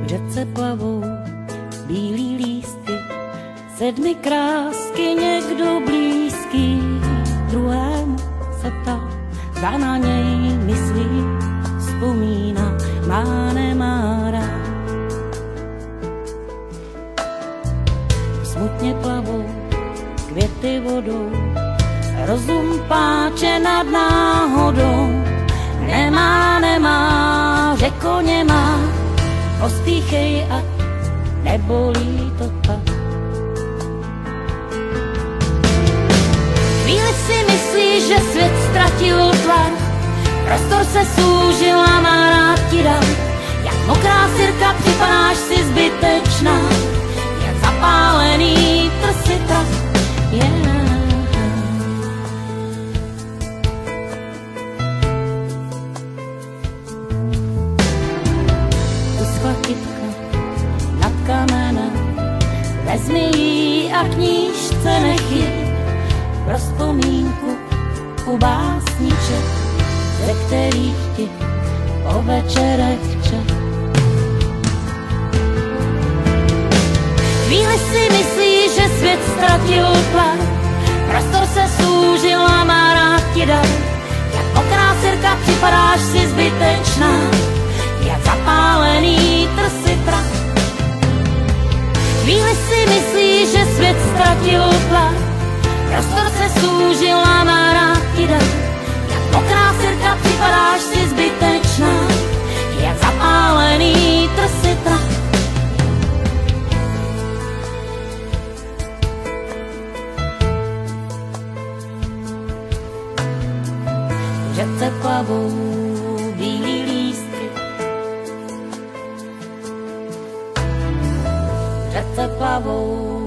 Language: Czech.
řece plavou bílý lístky, 7 krásky, někdo blízký, druhému se ptá, zda na něj myslí, vzpomíná, má nemá rád. Smutně plavou květy vodou, rozum pláče nad náhodou, nemá, řeko nemá, pospíchej a nebolí to tak. Chvíli si myslíš, že svět ztratil tvar, prostor se zúžil a má rád ti dal. Jak mokrá sirka připadáš si zbytečná, jak zapálený trsy trach. Uschla kytka nad kamenem, vezmi ji a knížce nechy pro vzpomínku u básniček, ze kterých ti o večerech čet. Chvíli si myslíš, že svět ztratil tvar, prostor se zúžil a má rád ti dal. Jak mokrá sirka připadáš si zbytečná, jak zapálený trsy prach. Chvíli si myslíš, že svět ztratil tvar, prostor se zúžil a má rád ti dal. Jak mokrá sirka připadáš si zbytečná, jak zapálený trsy prach. Řece plavou bílý lístky, řece plavou